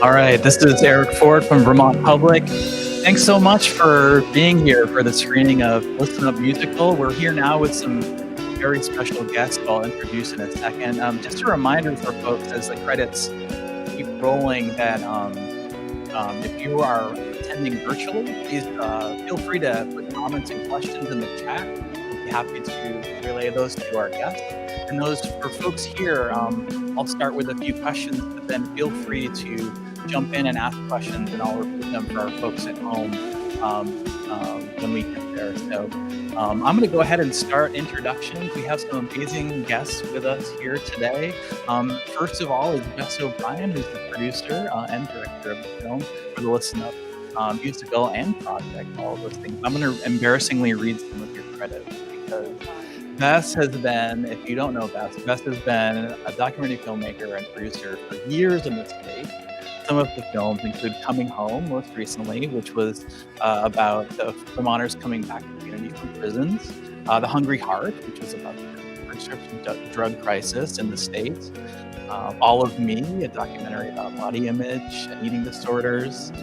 All right, this is Eric Ford from Vermont Public. Thanks so much for being here for the screening of Listen Up Musical. We're here now with some very special guests who I'll introduce in a second. Just a reminder for folks as the credits keep rolling that if you are attending virtually, please feel free to put comments and questions in the chat. We'll be happy to relay those to our guests. And those for folks here, I'll start with a few questions, but then feel free to jump in and ask questions, and I'll repeat them for our folks at home when we get there. So I'm going to go ahead and start introductions. We have some amazing guests with us here today. First of all is Bess O'Brien, who's the producer and director of the film for the Listen Up musical and project, all of those things. I'm going to embarrassingly read some of your credits because Bess has been, if you don't know Bess has been a documentary filmmaker and producer for years in the States. Some of the films include Coming Home, most recently, which was about the Vermonters coming back to the community from prisons. The Hungry Heart, which was about the prescription drug crisis in the States. All of Me, a documentary about body image and eating disorders.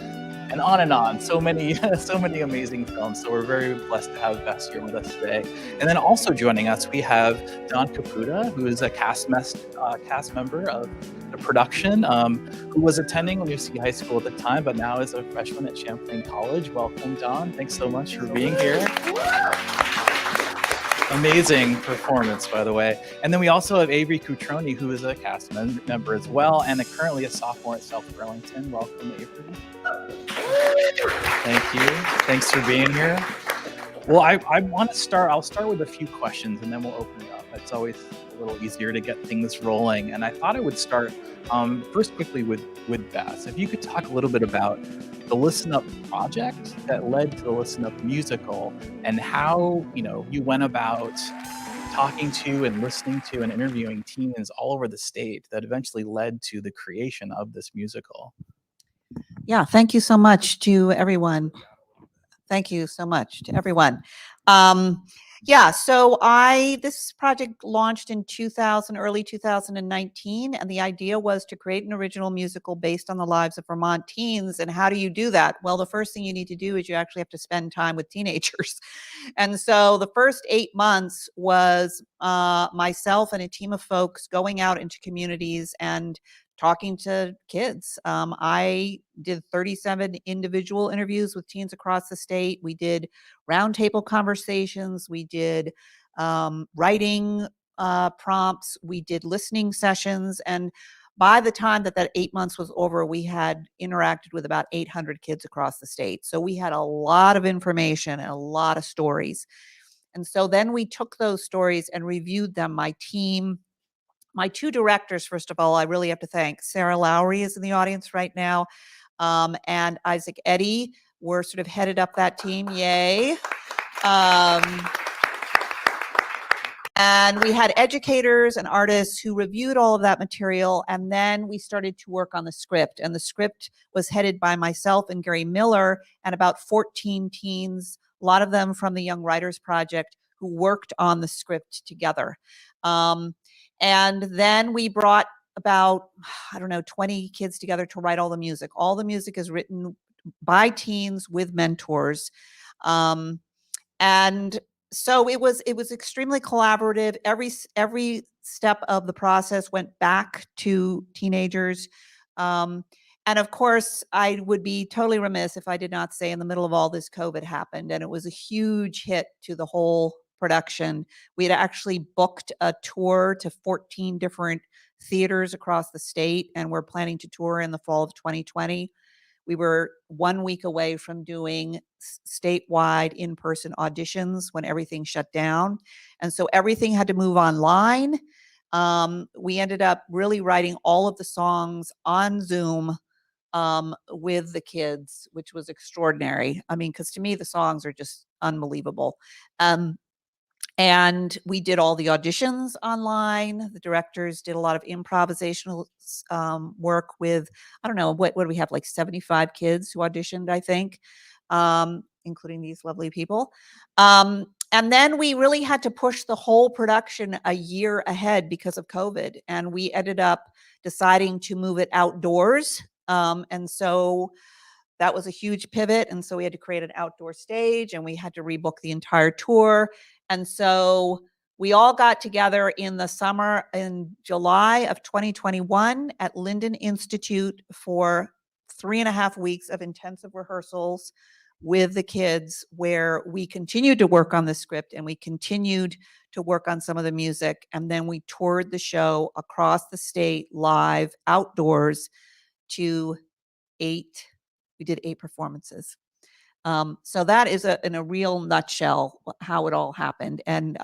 And on and on. So many amazing films. So we're very blessed to have Bess here with us today. And then also joining us, we have Don Caputa, who is a cast member of the production, who was attending Lucy High School at the time, but now is a freshman at Champlain College. Welcome, Don. Thanks so much for being here. Amazing performance, by the way. And then we also have Avery Cutroni, who is a cast member as well, and currently a sophomore at South Burlington. Welcome, Avery. Thank you. Thanks for being here. Well, I want to start. I'll start with a few questions, and then we'll open it up. It's always a little easier to get things rolling. And I thought I would start first quickly with Bess. If you could talk a little bit about the Listen Up project that led to the Listen Up musical, and how you went about talking to and listening to and interviewing teens all over the state that eventually led to the creation of this musical. Yeah, thank you so much to everyone. Thank you so much to everyone. So this project launched in early 2019, and the idea was to create an original musical based on the lives of Vermont teens. And how do you do that? Well, the first thing you need to do is you actually have to spend time with teenagers. And so the first 8 months was myself and a team of folks going out into communities and talking to kids. I did 37 individual interviews with teens across the state. We did roundtable conversations. We did writing prompts. We did listening sessions. And by the time that 8 months was over, we had interacted with about 800 kids across the state. So we had a lot of information and a lot of stories. And so then we took those stories and reviewed them. My team, my two directors, first of all, I really have to thank. Sarah Lowry is in the audience right now, and Isaac Eddy were sort of headed up that team. Yay. And we had educators and artists who reviewed all of that material, and then we started to work on the script. And the script was headed by myself and Gary Miller and about 14 teens, a lot of them from the Young Writers Project, who worked on the script together. And then we brought about, 20 kids together to write all the music. All the music is written by teens with mentors. And so it was extremely collaborative. Every step of the process went back to teenagers. And of course, I would be totally remiss if I did not say in the middle of all this, COVID happened, and it was a huge hit to the whole production. We had actually booked a tour to 14 different theaters across the state, and we're planning to tour in the fall of 2020. We were 1 week away from doing statewide in-person auditions when everything shut down. And so everything had to move online. We ended up really writing all of the songs on Zoom with the kids, which was extraordinary. I mean, because to me, the songs are just unbelievable. And we did all the auditions online. The directors did a lot of improvisational work with, what do we have, like 75 kids who auditioned, I think, including these lovely people. And then we really had to push the whole production a year ahead because of COVID. And we ended up deciding to move it outdoors And so that was a huge pivot. And so we had to create an outdoor stage and we had to rebook the entire tour. And so we all got together in the summer in July of 2021 at Linden Institute for 3.5 weeks of intensive rehearsals with the kids, where we continued to work on the script and we continued to work on some of the music. And then we toured the show across the state live outdoors to we did 8 performances. So that is in a real nutshell how it all happened. And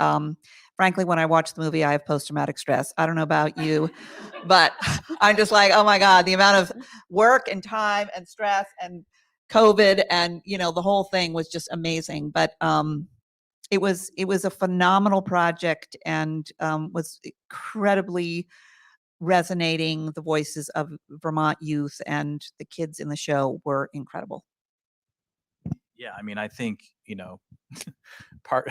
frankly, when I watch the movie, I have post-traumatic stress. I don't know about you, but I'm just like, oh my God, the amount of work and time and stress and COVID and, the whole thing was just amazing. But it was a phenomenal project and was incredibly resonating. The voices of Vermont youth and the kids in the show were incredible. Yeah, I mean, I think, part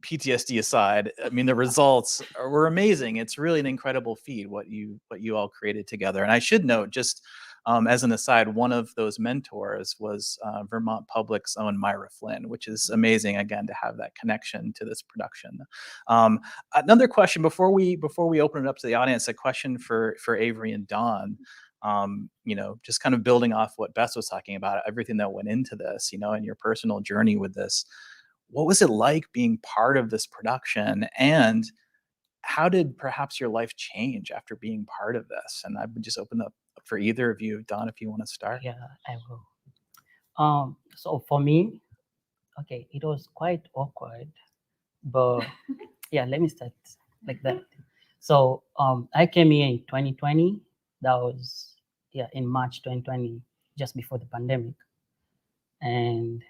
PTSD aside, I mean, the results were amazing. It's really an incredible feat what you all created together. And I should note, just as an aside, one of those mentors was Vermont Public's own Myra Flynn, which is amazing. Again, to have that connection to this production. Another question before we open it up to the audience, a question for Avery and Dawn. Just kind of building off what Bess was talking about, everything that went into this, and your personal journey with this. What was it like being part of this production, and how did perhaps your life change after being part of this? And I would just open up for either of you. Dawn, if you want to start. Yeah, I will. So for me, okay, it was quite awkward, but yeah, let me start like that. So I came here in 2020. That was in March 2020, just before the pandemic, and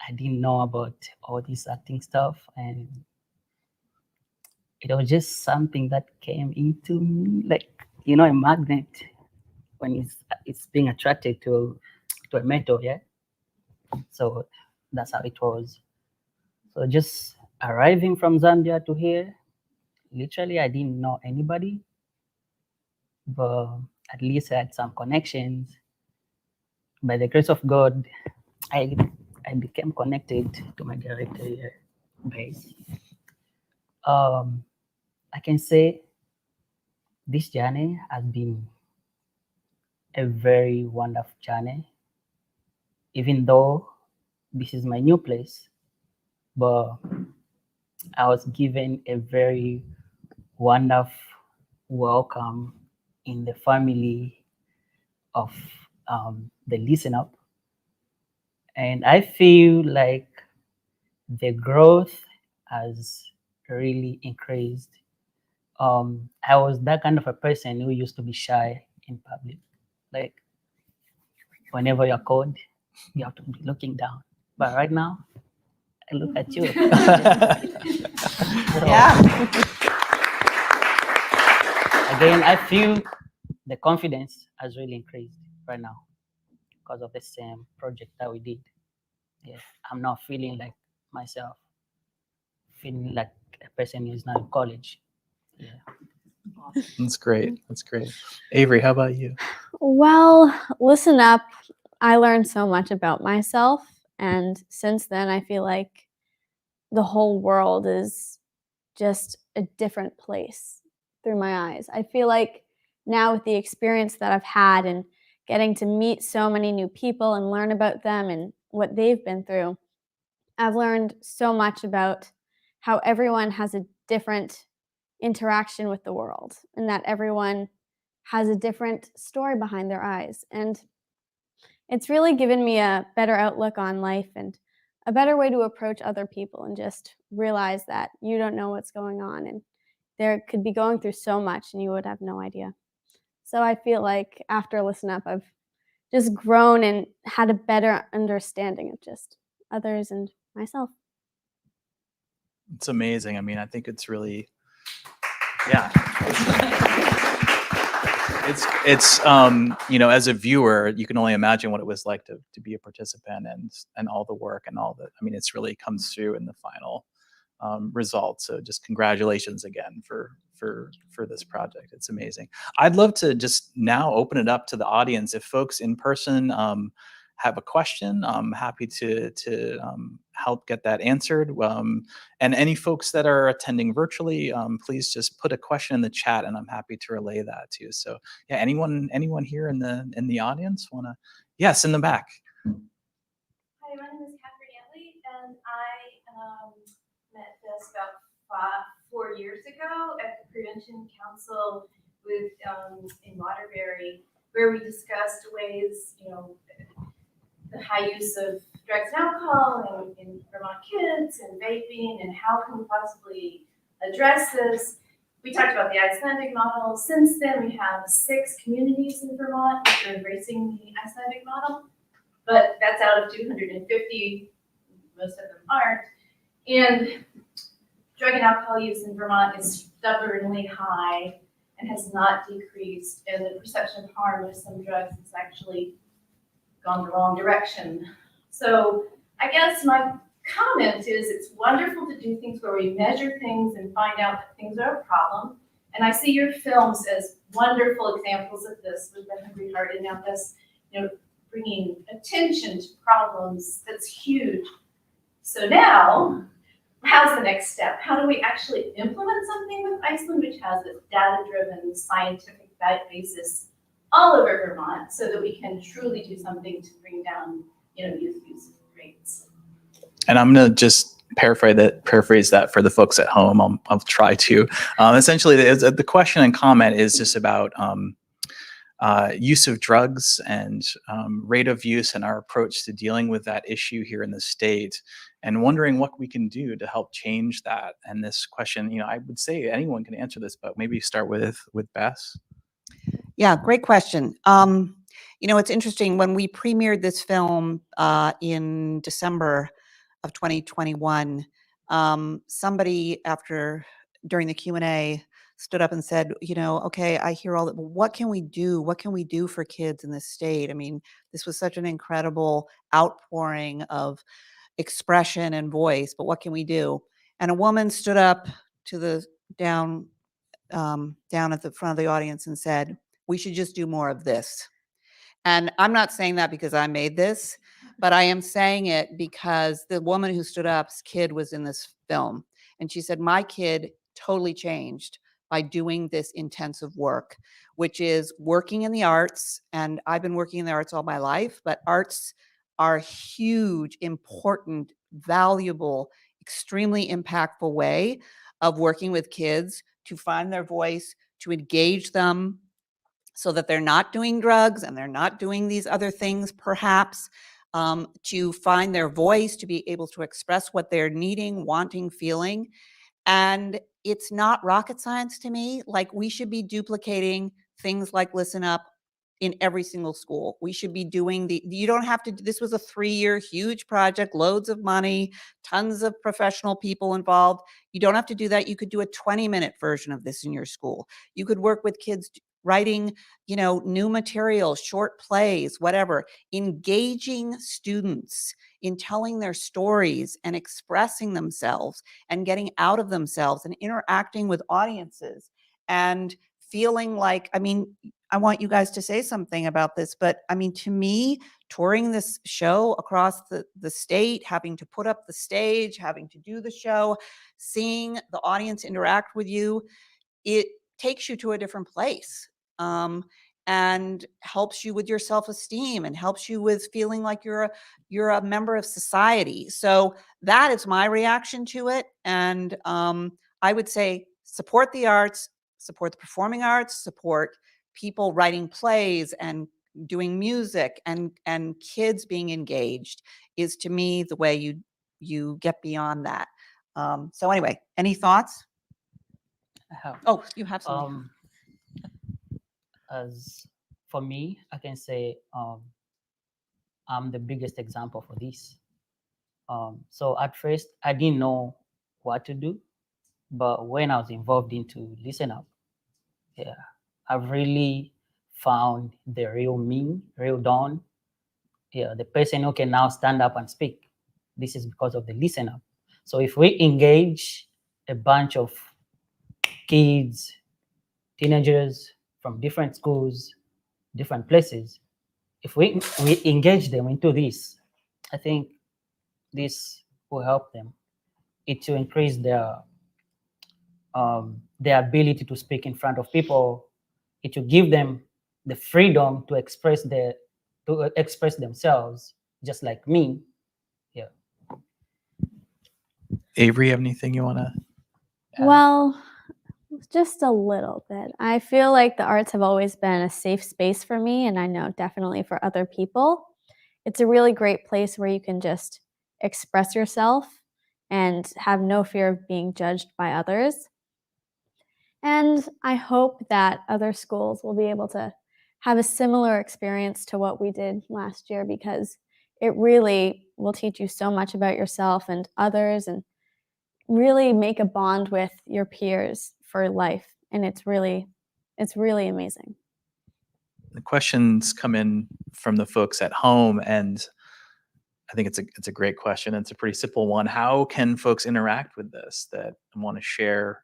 I didn't know about all this acting stuff, and it was just something that came into me, like a magnet when it's being attracted to a mentor, yeah. So that's how it was. So just arriving from Zambia to here, literally I didn't know anybody, but at least I had some connections. By the grace of God, I became connected to my director here, base. I can say this journey has been a very wonderful journey, even though this is my new place, but I was given a very wonderful welcome in the family of the Listen Up. And I feel like the growth has really increased. I was that kind of a person who used to be shy in public. Like whenever you're called, you have to be looking down. But right now, I look at you. Yeah. Again, I feel the confidence has really increased right now because of the same project that we did. Yeah, I'm not feeling like myself, feeling like a person who's not in college. Yeah. That's great. That's great. Avery, how about you? Well, Listen Up, I learned so much about myself. And since then, I feel like the whole world is just a different place through my eyes. I feel like now with the experience that I've had and getting to meet so many new people and learn about them and what they've been through, I've learned so much about how everyone has a different interaction with the world and that everyone has a different story behind their eyes. And it's really given me a better outlook on life and a better way to approach other people and just realize that you don't know what's going on and there could be going through so much and you would have no idea. So I feel like after Listen Up, I've just grown and had a better understanding of just others and myself. It's amazing. I mean, I think it's really, yeah. It's as a viewer, you can only imagine what it was like to be a participant and all the work and all the, I mean, it's really comes through in the final result. So just congratulations again for this project. It's amazing. I'd love to just now open it up to the audience. If folks in person have a question, I'm happy to help get that answered. And any folks that are attending virtually, please just put a question in the chat, and I'm happy to relay that to you. So yeah, anyone here in the audience want to? Yes, in the back. Hi, my name is Catherine Yantley, and I met this about 4 years ago at the Prevention Council with in Waterbury, where we discussed ways, the high use of drugs and alcohol in Vermont kids and vaping, and how can we possibly address this. We talked about the Icelandic model. Since then, we have 6 communities in Vermont that are embracing the Icelandic model, but that's out of 250, most of them aren't. And drug and alcohol use in Vermont is stubbornly high and has not decreased, and the perception of harm with some drugs has actually gone the wrong direction. So I guess my comment is it's wonderful to do things where we measure things and find out that things are a problem. And I see your films as wonderful examples of this with The Hungry Heart, and now this, bringing attention to problems that's huge. So now, how's the next step? How do we actually implement something with Iceland, which has this data-driven scientific basis all over Vermont, so that we can truly do something to bring down, youth use rates? And I'm going to just paraphrase that for the folks at home. I'll try to. Essentially, the question and comment is just about use of drugs and rate of use and our approach to dealing with that issue here in the state, and wondering what we can do to help change that. And this question, I would say anyone can answer this, but maybe start with Bess. Yeah, great question. It's interesting, when we premiered this film in December of 2021, somebody during the Q&A stood up and said, okay, I hear all that, but what can we do? What can we do for kids in this state? I mean, this was such an incredible outpouring of expression and voice, but what can we do? And a woman stood up to the down at the front of the audience and said, we should just do more of this. And I'm not saying that because I made this, but I am saying it because the woman who stood up's kid was in this film. And she said, my kid totally changed by doing this intensive work, which is working in the arts. And I've been working in the arts all my life, but arts are a huge, important, valuable, extremely impactful way of working with kids to find their voice, to engage them so that they're not doing drugs and they're not doing these other things, perhaps, to find their voice, to be able to express what they're needing, wanting, feeling. And it's not rocket science to me. Like, we should be duplicating things like Listen Up in every single school. We should be doing you don't have to, this was a 3-year huge project, loads of money, tons of professional people involved. You don't have to do that. You could do a 20-minute version of this in your school. You could work with kids writing, new material, short plays, whatever, engaging students in telling their stories and expressing themselves and getting out of themselves and interacting with audiences and feeling like, I want you guys to say something about this, but to me, touring this show across the state, having to put up the stage, having to do the show, seeing the audience interact with you, it takes you to a different place, and helps you with your self-esteem and helps you with feeling like you're a member of society. So that is my reaction to it. And I would say support the arts, support the performing arts, support people writing plays and doing music, and kids being engaged is, to me, the way you get beyond that. So anyway, any thoughts? Oh, you have something. As for me, I can say I'm the biggest example for this. So at first, I didn't know what to do, but when I was involved into Listen Up, I've really found the real me, real Dawn, the person who can now stand up and speak. This is because of the Listen Up. So if we engage a bunch of kids, teenagers from different schools, different places, if we engage them into this, I think this will help them. It will increase their ability to speak in front of people. It will give them the freedom to express themselves, just like me. Yeah. Avery, have anything you want to? Well, just a little bit. I feel like the arts have always been a safe space for me, and I know definitely for other people. It's a really great place where you can just express yourself and have no fear of being judged by others. And I hope that other schools will be able to have a similar experience to what we did last year, because it really will teach you so much about yourself and others, and really make a bond with your peers for life. And it's really amazing. The questions come in from the folks at home, and I think it's a great question. It's a pretty simple one. How can folks interact with this that want to share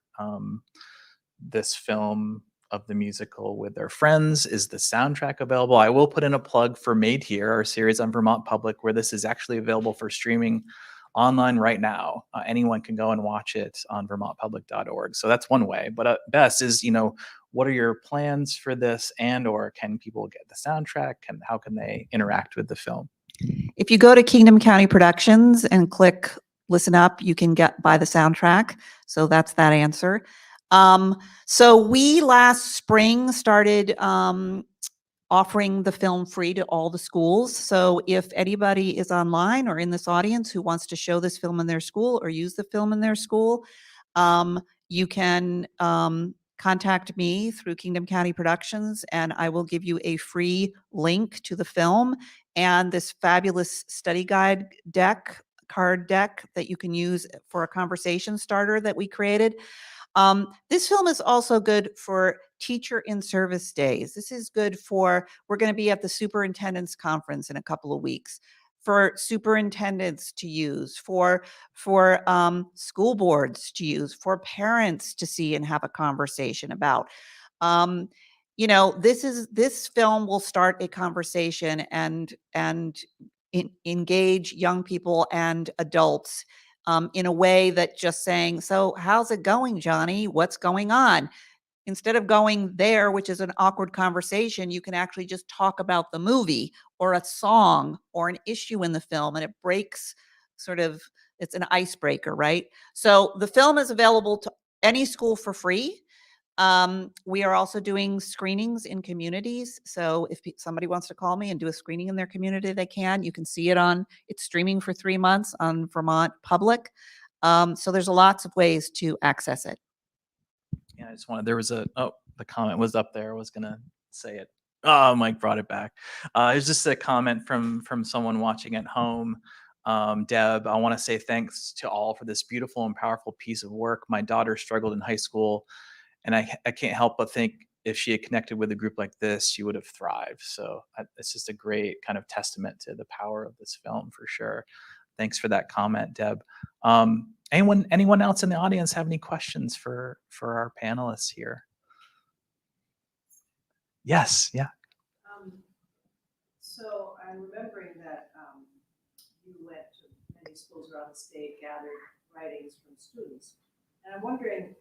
this film of the musical with their friends? Is the soundtrack available? I will put in a plug for Made Here, our series on Vermont Public, where this is actually available for streaming online right now. Anyone can go and watch it on vermontpublic.org. So that's one way. But best is, what are your plans for this, and or can people get the soundtrack, and how can they interact with the film? If you go to Kingdom County Productions and click Listen Up, you can buy the soundtrack. So that's that answer. So we last spring started offering the film free to all the schools. So if anybody is online or in this audience who wants to show this film in their school or use the film in their school, you can contact me through Kingdom County Productions, and I will give you a free link to the film and this fabulous study guide card deck that you can use for a conversation starter that we created. This film is also good for teacher in service days. This is good for, we're going to be at the superintendent's conference in a couple of weeks, for superintendents to use, for school boards to use, for parents to see and have a conversation about. This film will start a conversation and engage young people and adults in a way that just saying, so how's it going, Johnny? What's going on? Instead of going there, which is an awkward conversation, you can actually just talk about the movie or a song or an issue in the film, and it breaks it's an icebreaker, right? So the film is available to any school for free. We are also doing screenings in communities. So if somebody wants to call me and do a screening in their community, they can. You can see it's streaming for 3 months on Vermont Public. So there's lots of ways to access it. Yeah, I just wanted, the comment was up there. I was going to say it. Oh, Mike brought it back. It's just a comment from someone watching at home. Deb, I want to say thanks to all for this beautiful and powerful piece of work. My daughter struggled in high school, and I can't help but think if she had connected with a group like this, she would have thrived. So it's just a great kind of testament to the power of this film, for sure. Thanks for that comment, Deb. Anyone else in the audience have any questions for our panelists here? Yes, yeah. So I'm remembering that you went to many schools around the state, gathered writings from students. And I'm wondering,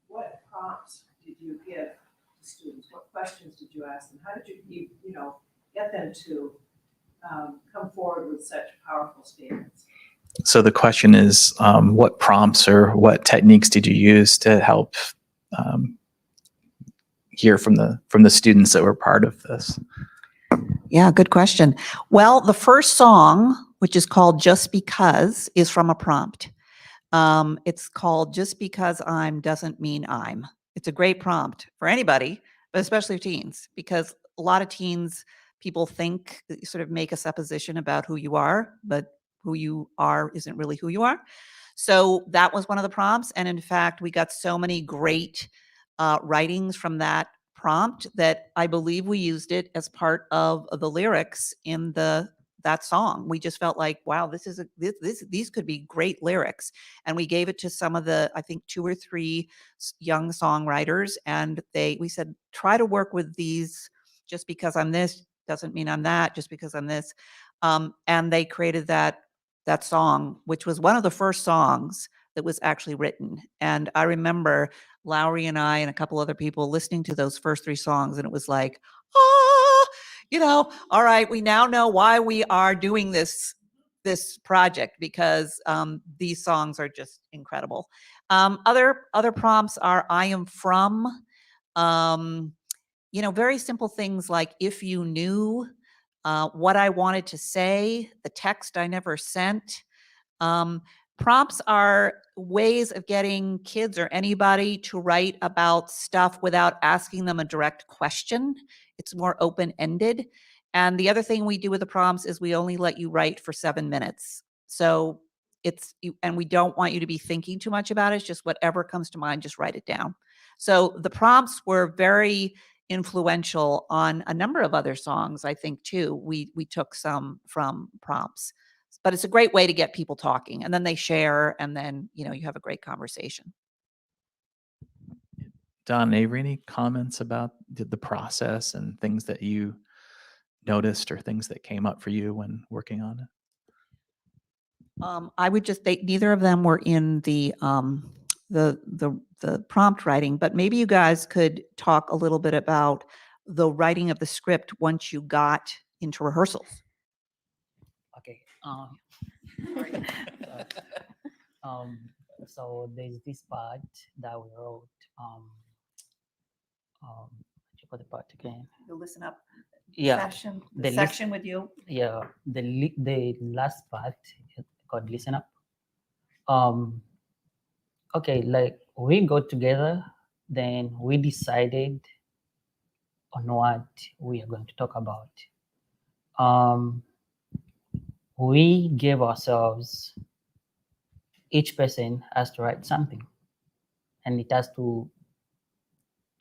what prompts did you give to students? What questions did you ask them? How did you get them to come forward with such powerful statements? So the question is, what prompts or what techniques did you use to help hear from the students that were part of this? Yeah, good question. Well, the first song, which is called Just Because, is from a prompt. It's called Just Because I'm Doesn't Mean I'm. It's a great prompt for anybody, but especially teens, because a lot of teens, people think, sort of make a supposition about who you are, but who you are isn't really who you are. So that was one of the prompts. And in fact, we got so many great writings from that prompt that I believe we used it as part of the lyrics in the that song. We just felt like, wow, these could be great lyrics. And we gave it to some of the, I think 2 or 3 young songwriters, and we said, try to work with these. Just because I'm this doesn't mean I'm that, just because I'm this. And they created that song, which was one of the first songs that was actually written. And I remember Lowry and I and a couple other people listening to those first 3 songs, and it was like, all right, we now know why we are doing this project, because these songs are just incredible. Other prompts are I am from, very simple things like if you knew, what I wanted to say, the text I never sent. Prompts are ways of getting kids or anybody to write about stuff without asking them a direct question. It's more open-ended. And the other thing we do with the prompts is we only let you write for 7 minutes. So and we don't want you to be thinking too much about it. It's just whatever comes to mind, just write it down. So the prompts were very influential on a number of other songs, I think, too. We took some from prompts. But it's a great way to get people talking, and then they share, and then, you have a great conversation. Don, Avery, any comments about the process and things that you noticed or things that came up for you when working on it? I would just say neither of them were in the prompt writing, but maybe you guys could talk a little bit about the writing of the script once you got into rehearsals. Okay. So there's this part that we wrote. What you call the part again? The listen up session. the section with you. Yeah, the last part called listen up. Okay, like we got together, then we decided on what we are going to talk about. We gave ourselves, each person has to write something, and it has to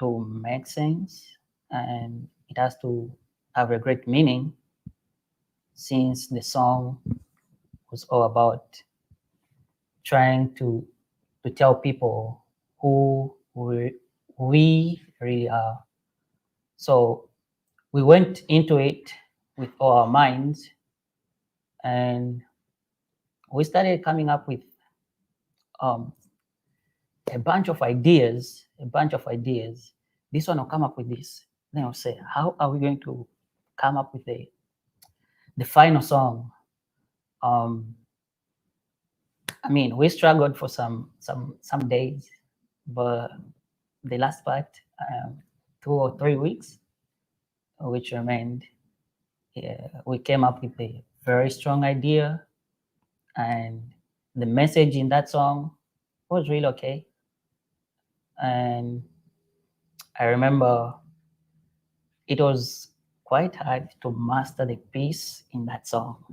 make sense, and it has to have a great meaning, since the song was all about trying to tell people who we really are. So we went into it with all our minds, and we started coming up with a bunch of ideas. This one will come up with this. Then I'll say, how are we going to come up with the final song? I mean, we struggled for some days, but the last part, 2 or 3 weeks, which remained, we came up with a very strong idea, and the message in that song was really okay. And I remember it was quite hard to master the piece in that song.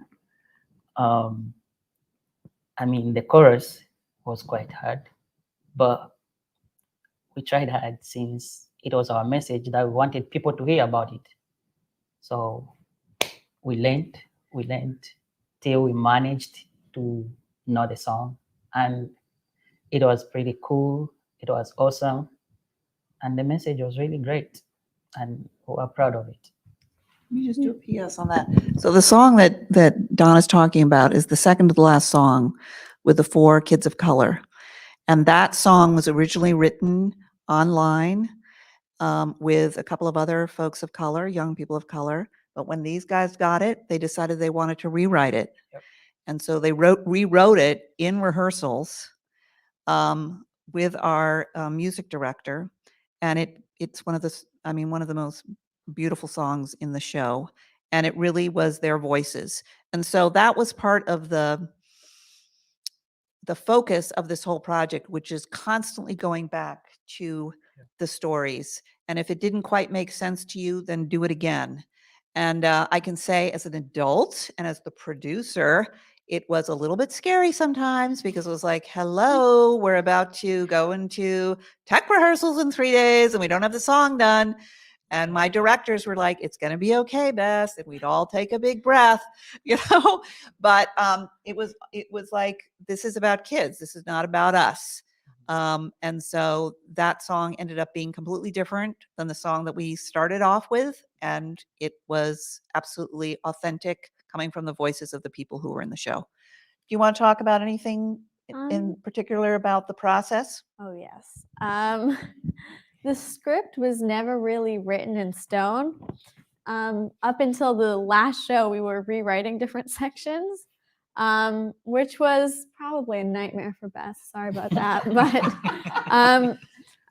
I mean, the chorus was quite hard, but we tried hard, since it was our message that we wanted people to hear about it. So we learned till we managed to know the song, and it was pretty cool. It was awesome, and the message was really great, and we're proud of it. Let me just do a PS on that. So the song that Don is talking about is the second to the last song with the 4 kids of color. And that song was originally written online with a couple of other folks of color, young people of color. But when these guys got it, they decided they wanted to rewrite it. Yep. And so they rewrote it in rehearsals with our music director. And it's one of the most beautiful songs in the show. And it really was their voices. And so that was part of the focus of this whole project, which is constantly going back to the stories. And if it didn't quite make sense to you, then do it again. And I can say, as an adult and as the producer, it was a little bit scary sometimes, because it was like, hello, we're about to go into tech rehearsals in 3 days and we don't have the song done. And my directors were like, it's going to be okay, Bess. And we'd all take a big breath, but it was like, this is about kids. This is not about us. And so that song ended up being completely different than the song that we started off with. And it was absolutely authentic, coming from the voices of the people who were in the show. Do you want to talk about anything in particular about the process? Oh, yes. The script was never really written in stone. Up until the last show, we were rewriting different sections, which was probably a nightmare for Beth. Sorry about that. But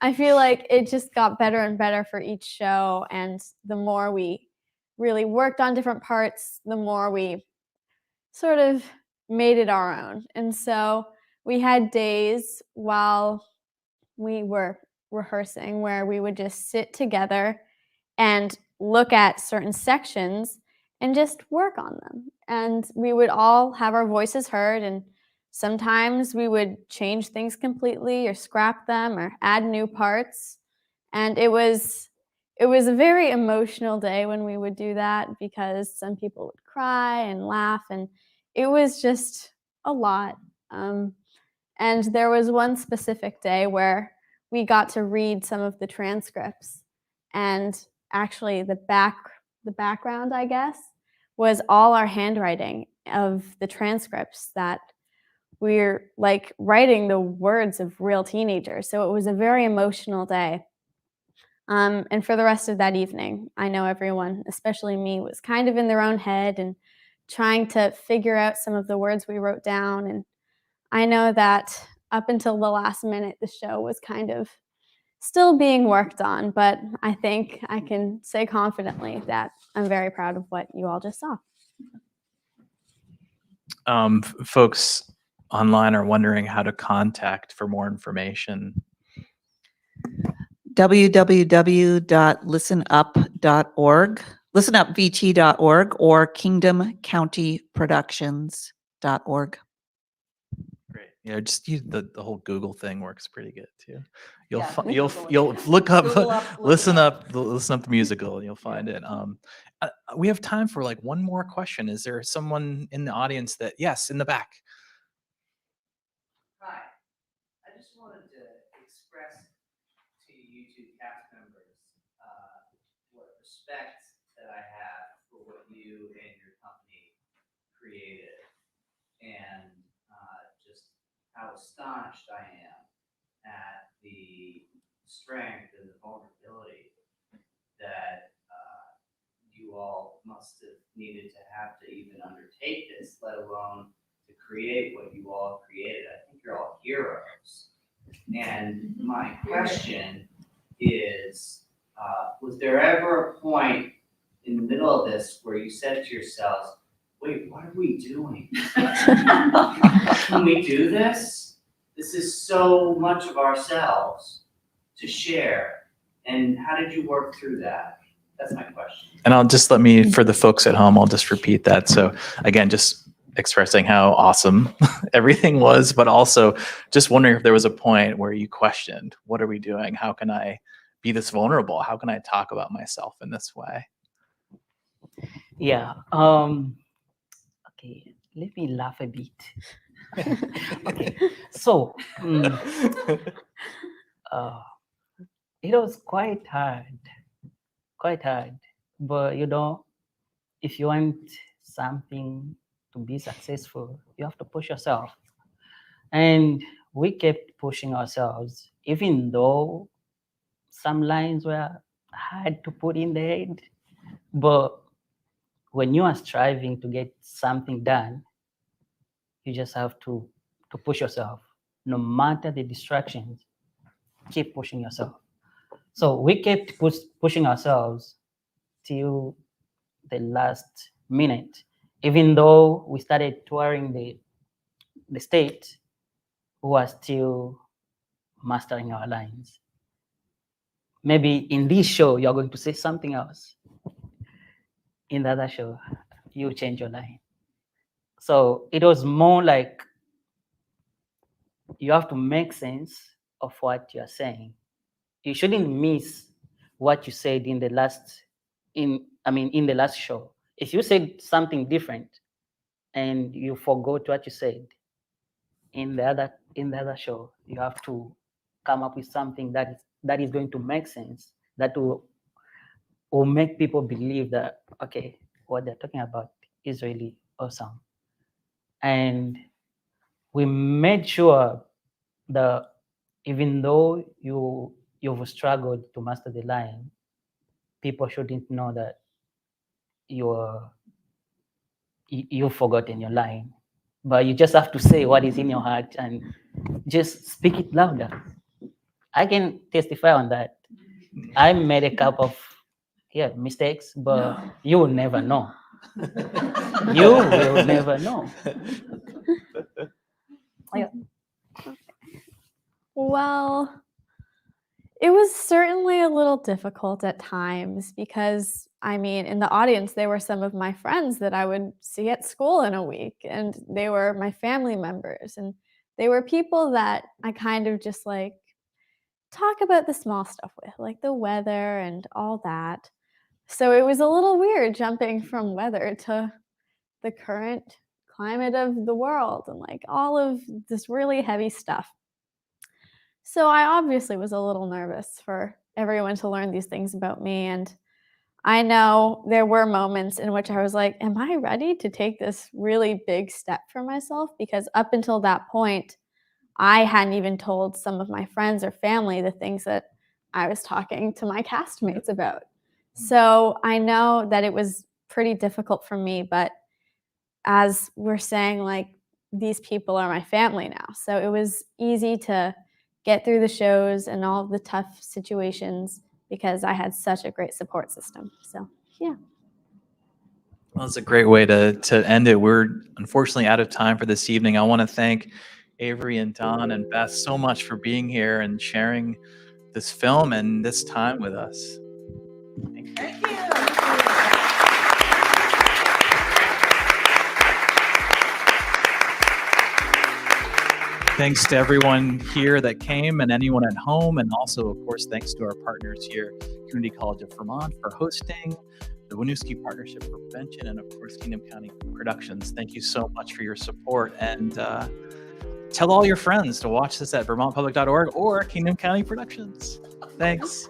I feel like it just got better and better for each show. And the more we really worked on different parts, the more we sort of made it our own. And so we had days while we were rehearsing where we would just sit together and look at certain sections and just work on them. And we would all have our voices heard, and sometimes we would change things completely or scrap them or add new parts. And it was a very emotional day when we would do that, because some people would cry and laugh, and it was just a lot. And there was one specific day where we got to read some of the transcripts, and actually the background, I guess, was all our handwriting of the transcripts that we're like writing the words of real teenagers. So it was a very emotional day. And for the rest of that evening, I know everyone, especially me, was kind of in their own head and trying to figure out some of the words we wrote down. And I know that up until the last minute, the show was kind of still being worked on, but I think I can say confidently that I'm very proud of what you all just saw. Folks online are wondering how to contact for more information. www.listenup.org, listenupvt.org, or kingdomcountyproductions.org. Great. Just use the whole Google thing works pretty good too. You'll Yeah, you'll look up, Google up, look listen it up the musical, and you'll find it. We have time for like one more question. Is there someone in the audience that, yes, in the back? Hi, I just wanted to express to YouTube cast members what respect that I have for what you and your company created, and just how astonished I am at the strength and the vulnerability that you all must have needed to have to even undertake this, let alone to create what you all created. I think you're all heroes. And my question is, was there ever a point in the middle of this where you said to yourselves, wait, what are we doing? Can we do this? This is so much of ourselves to share. And how did you work through that? That's my question. And for the folks at home, I'll just repeat that. So again, just expressing how awesome everything was, but also just wondering if there was a point where you questioned, what are we doing? How can I be this vulnerable? How can I talk about myself in this way? Yeah. Okay. Let me laugh a bit. Okay. So it was quite hard. But if you want something to be successful, you have to push yourself. And we kept pushing ourselves, even though some lines were hard to put in the head. But when you are striving to get something done, you just have to push yourself. No matter the distractions, keep pushing yourself. So we kept pushing ourselves till the last minute. Even though we started touring the state, we were still mastering our lines. Maybe in this show, you're going to say something else. In the other show, you change your line. So it was more like you have to make sense of what you're saying. You shouldn't miss what you said in the last in the last show. If you said something different and you forgot what you said in the other show, you have to come up with something that is going to make sense, that will make people believe that, okay, what they're talking about is really awesome. And we made sure that even though you've struggled to master the line, people shouldn't know that you've forgotten your line. But you just have to say what is in your heart and just speak it louder. I can testify on that. I made a couple of mistakes, but you will never know. You will never know. Yeah. Well, it was certainly a little difficult at times because, I mean, in the audience, they were some of my friends that I would see at school in a week, and they were my family members, and they were people that I kind of just like talk about the small stuff with, like the weather and all that. So it was a little weird jumping from weather to the current climate of the world and like all of this really heavy stuff. So I obviously was a little nervous for everyone to learn these things about me. And I know there were moments in which I was like, am I ready to take this really big step for myself? Because up until that point, I hadn't even told some of my friends or family the things that I was talking to my castmates about. So I know that it was pretty difficult for me, but as we're saying, like, these people are my family now. So it was easy to get through the shows and all the tough situations because I had such a great support system. So, yeah. Well, that's a great way to end it. We're unfortunately out of time for this evening. I want to thank Avery and Don and Beth so much for being here and sharing this film and this time with us. Thank you. Thank you. Thanks to everyone here that came and anyone at home. And also, of course, thanks to our partners here, Community College of Vermont, for hosting, the Winooski Partnership for Prevention, and of course, Kingdom County Productions. Thank you so much for your support. And tell all your friends to watch this at vermontpublic.org or Kingdom County Productions. Thanks.